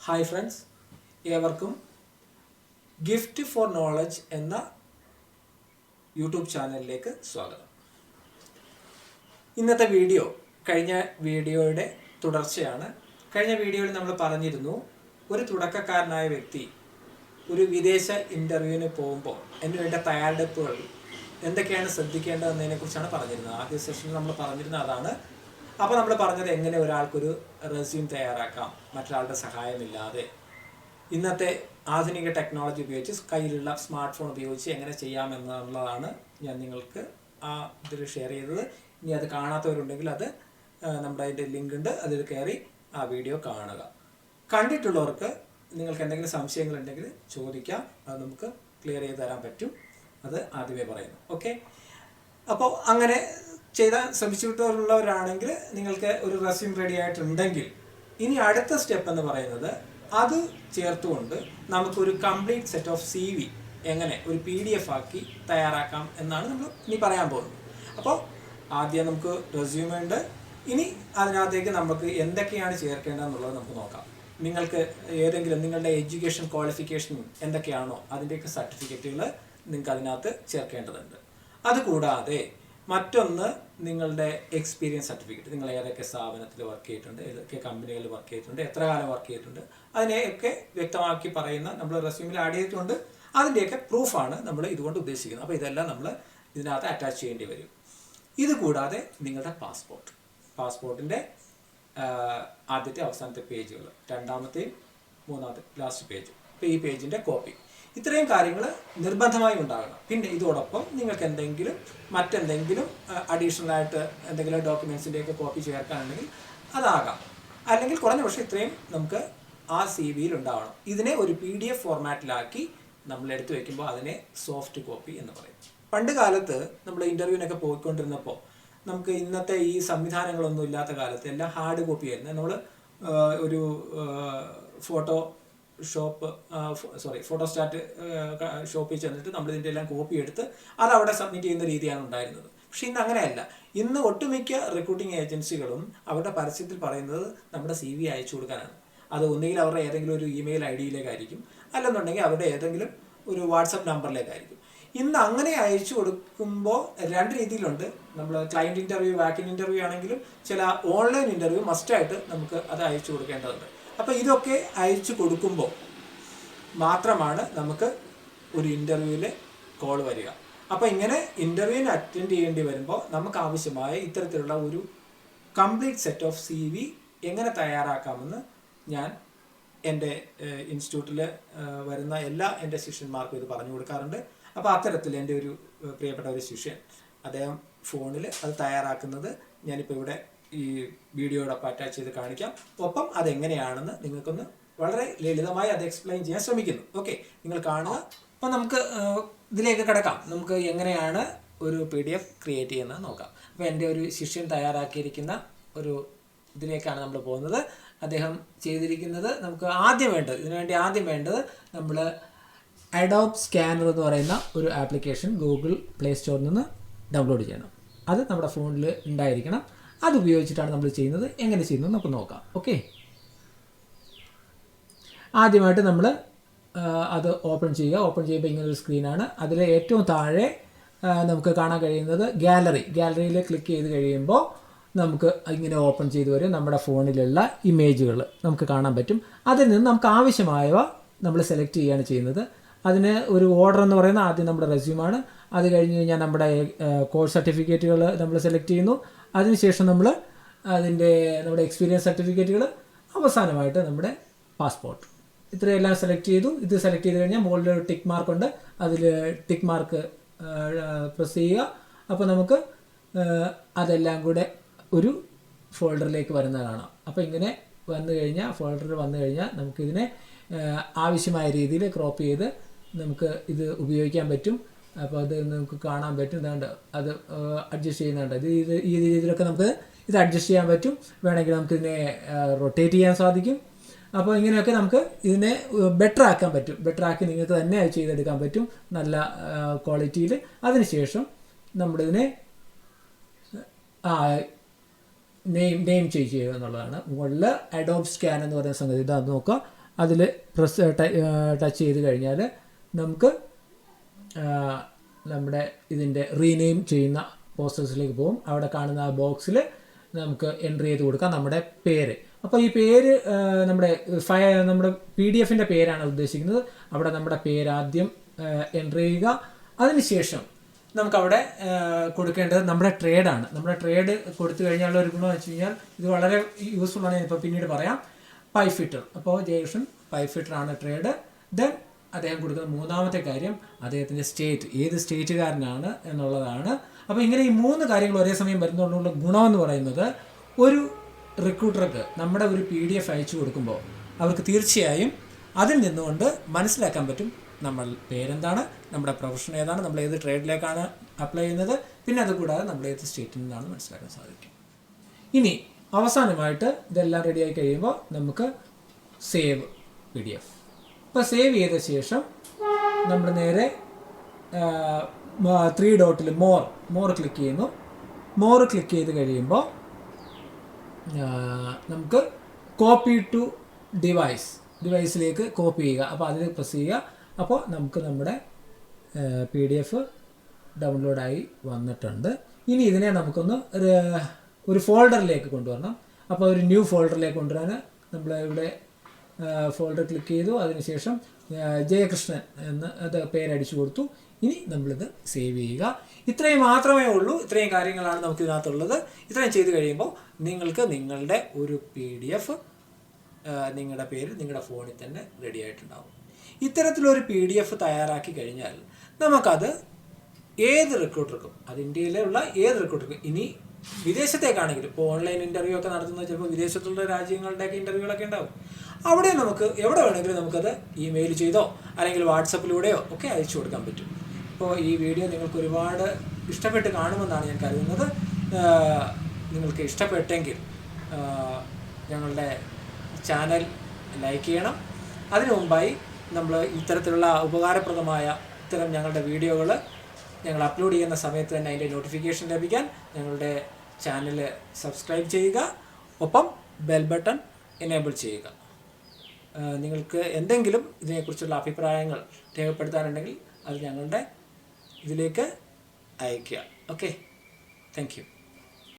Hi friends, ഏവർക്കും gift for knowledge എന്ന YouTube ചാനലിലേക്ക് സ്വാഗതം. ഇന്നത്തെ വീഡിയോ കഴിഞ്ഞ വീഡിയോയുടെ തുടർച്ചയാണ്. കഴിഞ്ഞ വീഡിയോയിൽ നമ്മൾ പറഞ്ഞിരുന്നു, ഒരു തുടക്കക്കാരനായ വ്യക്തി ഒരു വിദേശ ഇൻ്റർവ്യൂവിന് പോകുമ്പോൾ അതിന് വേണ്ട തയ്യാറെടുപ്പുകൾ എന്തൊക്കെയാണ് ശ്രദ്ധിക്കേണ്ടതെന്നതിനെക്കുറിച്ചാണ് പറഞ്ഞിരുന്നത്. ആദ്യ സെഷനിൽ നമ്മൾ പറഞ്ഞിരുന്നത് അതാണ്. അപ്പോൾ നമ്മൾ പറഞ്ഞത് എങ്ങനെ ഒരാൾക്കൊരു റെസ്യൂം തയ്യാറാക്കാം മറ്റൊരാളുടെ സഹായമില്ലാതെ, ഇന്നത്തെ ആധുനിക ടെക്നോളജി ഉപയോഗിച്ച് കയ്യിലുള്ള സ്മാർട്ട് ഫോൺ ഉപയോഗിച്ച് എങ്ങനെ ചെയ്യാമെന്നുള്ളതാണ് ഞാൻ നിങ്ങൾക്ക് ഇതിൽ ഷെയർ ചെയ്തത്. ഇനി അത് കാണാത്തവരുണ്ടെങ്കിൽ അത് നമ്മുടെ അതിൻ്റെ ലിങ്ക് ഉണ്ട്, അതിൽ കയറി ആ വീഡിയോ കാണുക. കണ്ടിട്ടുള്ളവർക്ക് നിങ്ങൾക്ക് എന്തെങ്കിലും സംശയങ്ങളുണ്ടെങ്കിൽ ചോദിക്കാം, അത് നമുക്ക് ക്ലിയർ ചെയ്ത് തരാൻ പറ്റും. അത് ആദ്യമേ പറയുന്നു. ഓക്കെ, അപ്പോൾ അങ്ങനെ ചെയ്താൽ ശ്രമിച്ചിട്ടുള്ളവരാണെങ്കിൽ നിങ്ങൾക്ക് ഒരു റെസ്യൂം റെഡി ആയിട്ടുണ്ടെങ്കിൽ ഇനി അടുത്ത സ്റ്റെപ്പ് എന്ന് പറയുന്നത് അത് ചേർത്തുകൊണ്ട് നമുക്കൊരു കംപ്ലീറ്റ് സെറ്റ് ഓഫ് CV എങ്ങനെ ഒരു PDF ആക്കി തയ്യാറാക്കാം എന്നാണ് നമ്മൾ ഇനി പറയാൻ പോകുന്നത്. അപ്പോൾ ആദ്യം നമുക്ക് റെസ്യൂമേ ഉണ്ട്. ഇനി അതിനകത്തേക്ക് നമുക്ക് എന്തൊക്കെയാണ് ചേർക്കേണ്ടതെന്നുള്ളത് നമുക്ക് നോക്കാം. നിങ്ങൾക്ക് ഏതെങ്കിലും നിങ്ങളുടെ എഡ്യൂക്കേഷൻ ക്വാളിഫിക്കേഷൻ എന്തൊക്കെയാണോ അതിൻ്റെയൊക്കെ സർട്ടിഫിക്കറ്റുകൾ നിങ്ങൾക്ക് അതിനകത്ത് ചേർക്കേണ്ടതുണ്ട്. അതുകൂടാതെ മറ്റൊന്ന് നിങ്ങളുടെ എക്സ്പീരിയൻസ് സർട്ടിഫിക്കറ്റ്, നിങ്ങൾ ഏതൊക്കെ സ്ഥാപനത്തിൽ വർക്ക് ചെയ്തിട്ടുണ്ട്, ഏതൊക്കെ കമ്പനികളിൽ വർക്ക് ചെയ്തിട്ടുണ്ട്, എത്ര കാലം വർക്ക് ചെയ്തിട്ടുണ്ട്, അതിനെയൊക്കെ വ്യക്തമാക്കി പറയുന്ന നമ്മൾ റെസ്യൂമിൽ ആഡ് ചെയ്തിട്ടുണ്ട്. അതിൻ്റെയൊക്കെ പ്രൂഫാണ് നമ്മൾ ഇതുകൊണ്ട് ഉദ്ദേശിക്കുന്നത്. അപ്പോൾ ഇതെല്ലാം നമ്മൾ ഇതിനകത്ത് അറ്റാച്ച് ചെയ്യേണ്ടി വരും. ഇത് കൂടാതെ നിങ്ങളുടെ പാസ്പോർട്ടിൻ്റെ ആദ്യത്തെ അവസാനത്തെ പേജുകൾ, രണ്ടാമത്തെയും മൂന്നാമത്തെ ലാസ്റ്റ് പേജ്, അപ്പോൾ ഈ പേജിൻ്റെ കോപ്പി, ഇത്രയും കാര്യങ്ങൾ നിർബന്ധമായും ഉണ്ടാകണം. പിന്നെ ഇതോടൊപ്പം നിങ്ങൾക്ക് മറ്റെന്തെങ്കിലും അഡീഷണൽ ആയിട്ട് എന്തെങ്കിലും ഡോക്യുമെൻസിൻ്റെയൊക്കെ കോപ്പി ചേർക്കാനുണ്ടെങ്കിൽ അതാകാം. അല്ലെങ്കിൽ കുറഞ്ഞ പക്ഷേ ഇത്രയും നമുക്ക് ആ CV ഉണ്ടാവണം. ഇതിനെ ഒരു PDF ഫോർമാറ്റിലാക്കി നമ്മൾ എടുത്തു വയ്ക്കുമ്പോൾ അതിനെ സോഫ്റ്റ് കോപ്പി എന്ന് പറയും. പണ്ട് കാലത്ത് നമ്മൾ ഇൻ്റർവ്യൂവിനൊക്കെ പോയിക്കൊണ്ടിരുന്നപ്പോൾ നമുക്ക് ഇന്നത്തെ ഈ സംവിധാനങ്ങളൊന്നും ഇല്ലാത്ത കാലത്ത് എല്ലാം ഹാർഡ് കോപ്പി ആയിരുന്നു. നമ്മൾ ഒരു ഫോട്ടോസ്റ്റാറ്റ് ഷോപ്പിൽ ചെന്നിട്ട് നമ്മൾ ഇതിൻ്റെ എല്ലാം കോപ്പി എടുത്ത് അത് അവിടെ സബ്മിറ്റ് ചെയ്യുന്ന രീതിയാണ് ഉണ്ടായിരുന്നത്. പക്ഷെ ഇന്ന് അങ്ങനെയല്ല. ഇന്ന് ഒട്ടുമിക്ക റിക്രൂട്ടിംഗ് ഏജൻസികളും അവരുടെ പരസ്യത്തിൽ പറയുന്നത് നമ്മുടെ CV അയച്ചു കൊടുക്കാനാണ്. അത് ഒന്നുകിൽ അവരുടെ ഏതെങ്കിലും ഒരു ഇമെയിൽ ID-യിലേക്കായിരിക്കും, അല്ലെന്നുണ്ടെങ്കിൽ അവരുടെ ഏതെങ്കിലും ഒരു വാട്സപ്പ് നമ്പറിലേക്കായിരിക്കും. ഇന്ന് അങ്ങനെ അയച്ചു കൊടുക്കുമ്പോൾ രണ്ട് രീതിയിലുണ്ട്. നമ്മൾ ക്ലയൻറ്റ് ഇൻ്റർവ്യൂ, വാക്കിൻ ഇൻ്റർവ്യൂ ആണെങ്കിലും ചില ഓൺലൈൻ ഇൻ്റർവ്യൂ മസ്റ്റായിട്ട് നമുക്ക് അത് അയച്ചു കൊടുക്കേണ്ടതുണ്ട്. അപ്പോൾ ഇതൊക്കെ അയച്ചു കൊടുക്കുമ്പോൾ മാത്രമാണ് നമുക്ക് ഒരു ഇൻ്റർവ്യൂവിൽ കോൾ വരിക. അപ്പോൾ ഇങ്ങനെ ഇൻ്റർവ്യൂവിന് അറ്റൻഡ് ചെയ്യേണ്ടി വരുമ്പോൾ നമുക്ക് ആവശ്യമായ ഇത്തരത്തിലുള്ള ഒരു കംപ്ലീറ്റ് സെറ്റ് ഓഫ് CV എങ്ങനെ തയ്യാറാക്കാമെന്ന് ഞാൻ എൻ്റെ ഇൻസ്റ്റിറ്റ്യൂട്ടിൽ വരുന്ന എല്ലാ എൻ്റെ ശിഷ്യന്മാർക്കും ഇത് പറഞ്ഞു കൊടുക്കാറുണ്ട്. അപ്പോൾ അത്തരത്തിൽ എൻ്റെ ഒരു പ്രിയപ്പെട്ട ഒരു ശിഷ്യൻ, അദ്ദേഹം ഫോണിൽ അത് തയ്യാറാക്കുന്നത് ഞാനിപ്പോൾ ഇവിടെ ഈ വീഡിയോയോടൊപ്പം അറ്റാച്ച് ചെയ്ത് കാണിക്കാം. ഒപ്പം അതെങ്ങനെയാണെന്ന് നിങ്ങൾക്കൊന്ന് വളരെ ലളിതമായി അത് എക്സ്പ്ലെയിൻ ചെയ്യാൻ ശ്രമിക്കുന്നു. ഓക്കെ, നിങ്ങൾ കാണുക. അപ്പോൾ നമുക്ക് ഇതിലേക്ക് കിടക്കാം. നമുക്ക് എങ്ങനെയാണ് ഒരു PDF ക്രിയേറ്റ് ചെയ്യുന്നത് നോക്കാം. അപ്പോൾ എൻ്റെ ഒരു ശിഷ്യൻ തയ്യാറാക്കിയിരിക്കുന്ന ഒരു ഇതിലേക്കാണ് നമ്മൾ പോകുന്നത്. അദ്ദേഹം ചെയ്തിരിക്കുന്നത്, നമുക്ക് ആദ്യം വേണ്ടത് നമ്മൾ അഡോബ് സ്കാനർ എന്ന് പറയുന്ന ഒരു ആപ്ലിക്കേഷൻ ഗൂഗിൾ പ്ലേ സ്റ്റോറിൽ നിന്ന് ഡൗൺലോഡ് ചെയ്യണം. അത് നമ്മുടെ ഫോണിൽ ഉണ്ടായിരിക്കണം. അത് ഉപയോഗിച്ചിട്ടാണ് നമ്മൾ ചെയ്യുന്നത്. എങ്ങനെ ചെയ്യുന്നത് നമുക്ക് നോക്കാം. ഓക്കെ, ആദ്യമായിട്ട് നമ്മൾ അത് ഓപ്പൺ ചെയ്യുമ്പോൾ ഇങ്ങനൊരു സ്ക്രീനാണ്. അതിൽ ഏറ്റവും താഴെ നമുക്ക് കാണാൻ കഴിയുന്നത് ഗാലറിയിൽ ക്ലിക്ക് ചെയ്ത് കഴിയുമ്പോൾ നമുക്ക് ഇങ്ങനെ ഓപ്പൺ ചെയ്ത് വരും. നമ്മുടെ ഫോണിലുള്ള ഇമേജുകൾ നമുക്ക് കാണാൻ പറ്റും. അതിൽ നിന്ന് നമുക്ക് ആവശ്യമായവ നമ്മൾ സെലക്ട് ചെയ്യുകയാണ് ചെയ്യുന്നത്. അതിന് ഒരു ഓർഡർ എന്ന് പറയുന്നത് ആദ്യം നമ്മുടെ റെസ്യൂമാണ്. അത് കഴിഞ്ഞ് കഴിഞ്ഞാൽ നമ്മുടെ കോഴ്സ് സർട്ടിഫിക്കറ്റുകൾ നമ്മൾ സെലക്ട് ചെയ്യുന്നു. അതിനുശേഷം നമ്മുടെ എക്സ്പീരിയൻസ് സർട്ടിഫിക്കറ്റുകൾ, അവസാനമായിട്ട് നമ്മുടെ പാസ്പോർട്ട്. ഇത്രയെല്ലാം സെലക്ട് ചെയ്തു. ഇത് സെലക്ട് ചെയ്ത് കഴിഞ്ഞാൽ മുകളിൽ ഒരു ടിക്ക് മാർക്ക് ഉണ്ട്. അതിൽ ടിക്ക് മാർക്ക് പ്രസ് ചെയ്യുക. അപ്പോൾ നമുക്ക് അതെല്ലാം കൂടെ ഒരു ഫോൾഡറിലേക്ക് വരുന്നത് കാണാം. അപ്പോൾ ഇങ്ങനെ ഫോൾഡറിൽ വന്നു കഴിഞ്ഞാൽ നമുക്കിതിനെ ആവശ്യമായ രീതിയിൽ ക്രോപ്പ് ചെയ്ത് നമുക്ക് ഇത് ഉപയോഗിക്കാൻ പറ്റും. അപ്പോൾ അത് നമുക്ക് കാണാൻ പറ്റും. ഇതാണ്ട് അത് അഡ്ജസ്റ്റ് ചെയ്യുന്നുണ്ട്. ഈ രീതിയിലൊക്കെ നമുക്ക് ഇത് അഡ്ജസ്റ്റ് ചെയ്യാൻ പറ്റും. വേണമെങ്കിൽ നമുക്കിതിനെ റൊട്ടേറ്റ് ചെയ്യാൻ സാധിക്കും. അപ്പോൾ ഇങ്ങനെയൊക്കെ നമുക്ക് ഇതിനെ ബെറ്റർ ആക്കാൻ പറ്റും. ബെറ്ററാക്കി നിങ്ങൾക്ക് തന്നെ അത് ചെയ്തെടുക്കാൻ പറ്റും നല്ല ക്വാളിറ്റിയിൽ. അതിനുശേഷം നമ്മളിതിനെ നെയിം ചേഞ്ച് ചെയ്യുക എന്നുള്ളതാണ്. മുകളിൽ അഡോബ് സ്കാൻ എന്ന് പറയുന്ന സംഗതി, ഇതാ നോക്കുക. അതിൽ ടച്ച് ചെയ്ത് കഴിഞ്ഞാൽ നമുക്ക് നമ്മുടെ ഇതിൻ്റെ റീനെയിം ചെയ്യുന്ന പ്രോസസ്സിലേക്ക് പോകും. അവിടെ കാണുന്ന ആ ബോക്സിൽ നമുക്ക് എൻട്രി ചെയ്ത് കൊടുക്കാം നമ്മുടെ പേര്. അപ്പോൾ ഈ പേര് നമ്മുടെ PDF-ൻ്റെ പേരാണ് ഉദ്ദേശിക്കുന്നത്. അവിടെ നമ്മുടെ പേര് ആദ്യം എൻട്രി ചെയ്യുക. അതിനുശേഷം നമുക്കവിടെ കൊടുക്കേണ്ടത് നമ്മുടെ ട്രേഡാണ്. നമ്മുടെ ട്രേഡ് കൊടുത്തു കഴിഞ്ഞാൽ ഒരു ഗുണം വെച്ച് കഴിഞ്ഞാൽ ഇത് വളരെ യൂസ്ഫുൾ ആണ്. ഇപ്പോൾ പിന്നീട് പറയാം. പൈഫിറ്റർ. അപ്പോൾ ജയകൃഷ്ണൻ പൈഫിറ്ററാണ് ട്രേഡ്. ദെൻ അദ്ദേഹം കൊടുക്കുന്ന മൂന്നാമത്തെ കാര്യം അദ്ദേഹത്തിൻ്റെ സ്റ്റേറ്റ്, ഏത് സ്റ്റേറ്റുകാരനാണ് എന്നുള്ളതാണ്. അപ്പോൾ ഇങ്ങനെ ഈ 3 കാര്യങ്ങൾ ഒരേ സമയം വരുന്നതുകൊണ്ടുള്ള ഗുണമെന്ന് പറയുന്നത്, ഒരു റിക്രൂട്ടർക്ക് നമ്മുടെ ഒരു PDF അയച്ചു കൊടുക്കുമ്പോൾ അവർക്ക് തീർച്ചയായും അതിൽ നിന്നുകൊണ്ട് മനസ്സിലാക്കാൻ പറ്റും നമ്മൾ പേരെന്താണ്, നമ്മുടെ പ്രൊഫഷൻ ഏതാണ്, നമ്മൾ ഏത് ട്രേഡിലേക്കാണ് അപ്ലൈ ചെയ്യുന്നത്, പിന്നെ അതുകൂടാതെ നമ്മൾ ഏത് സ്റ്റേറ്റിൽ നിന്നാണ് മനസ്സിലാക്കാൻ സാധിക്കും. ഇനി അവസാനമായിട്ട് ഇതെല്ലാം റെഡിയായി കഴിയുമ്പോൾ നമുക്ക് സേവ് PDF. ഇപ്പോൾ സേവ് ചെയ്ത ശേഷം നമ്മൾ നേരെ 3 ഡോട്ടിൽ മോർ ക്ലിക്ക് ചെയ്യുന്നു. മോർ ക്ലിക്ക് ചെയ്ത് കഴിയുമ്പോൾ നമുക്ക് കോപ്പി ടു ഡിവൈസിലേക്ക് കോപ്പി ചെയ്യുക. അപ്പോൾ അതിൽ പ്രസ് ചെയ്യുക. അപ്പോൾ നമുക്ക് നമ്മുടെ PDF ഡൗൺലോഡായി വന്നിട്ടുണ്ട്. ഇനി ഇതിനെ നമുക്കൊന്ന് ഒരു ഫോൾഡറിലേക്ക് കൊണ്ടുവരണം. അപ്പോൾ ഒരു ന്യൂ ഫോൾഡറിലേക്ക് കൊണ്ടുവരാൻ നമ്മൾ ഇവിടെ ഫോൾഡർ ക്ലിക്ക് ചെയ്തു. അതിനുശേഷം ജയകൃഷ്ണൻ എന്ന് അത് പേരടിച്ചു കൊടുത്തു. ഇനി നമ്മളിത് സേവ് ചെയ്യുക. ഇത്രയും മാത്രമേ ഉള്ളൂ. ഇത്രയും കാര്യങ്ങളാണ് നമുക്ക് ഇതിനകത്തുള്ളത്. ഇത്രയും ചെയ്ത് കഴിയുമ്പോൾ നിങ്ങൾക്ക് നിങ്ങളുടെ ഒരു PDF നിങ്ങളുടെ പേര് നിങ്ങളുടെ ഫോണിൽ തന്നെ റെഡി ആയിട്ടുണ്ടാവും. ഇത്തരത്തിലൊരു PDF തയ്യാറാക്കി കഴിഞ്ഞാൽ നമുക്കത് ഏത് റിക്രൂട്ടർക്കും, അത് ഇന്ത്യയിലുള്ള ഏത് റിക്രൂട്ടർക്കും, ഇനി വിദേശത്തേക്കാണെങ്കിലും ഇപ്പോൾ ഓൺലൈൻ ഇൻ്റർവ്യൂ ഒക്കെ നടത്തുന്നത് ചിലപ്പോൾ വിദേശത്തുള്ള രാജ്യങ്ങളുടെയൊക്കെ ഇൻ്റർവ്യൂകളൊക്കെ ഉണ്ടാവും. അവിടെ നമുക്ക് എവിടെ വേണമെങ്കിലും നമുക്കത് ഇമെയിൽ ചെയ്തോ അല്ലെങ്കിൽ വാട്സപ്പിലൂടെയോ ഒക്കെ അയച്ചു കൊടുക്കാൻ പറ്റും. ഇപ്പോൾ ഈ വീഡിയോ നിങ്ങൾക്ക് ഒരുപാട് ഇഷ്ടപ്പെട്ട് കാണുമെന്നാണ് ഞാൻ കരുതുന്നത്. നിങ്ങൾക്ക് ഇഷ്ടപ്പെട്ടെങ്കിൽ ഞങ്ങളുടെ ചാനൽ ലൈക്ക് ചെയ്യണം. അതിനു മുമ്പായി നമ്മൾ ഇത്തരത്തിലുള്ള ഉപകാരപ്രദമായ ഇത്തരം ഞങ്ങളുടെ വീഡിയോകൾ ഞങ്ങൾ അപ്ലോഡ് ചെയ്യുന്ന സമയത്ത് തന്നെ അതിൻ്റെ നോട്ടിഫിക്കേഷൻ ലഭിക്കാൻ ഞങ്ങളുടെ ചാനൽ സബ്സ്ക്രൈബ് ചെയ്യുക. ഒപ്പം ബെൽ ബട്ടൺ എനേബിൾ ചെയ്യുക. നിങ്ങൾക്ക് എന്തെങ്കിലും ഇതിനെക്കുറിച്ചുള്ള അഭിപ്രായങ്ങൾ രേഖപ്പെടുത്താനുണ്ടെങ്കിൽ അത് ഞങ്ങളുടെ ഇതിലേക്ക് അയയ്ക്കുക. Okay, thank you.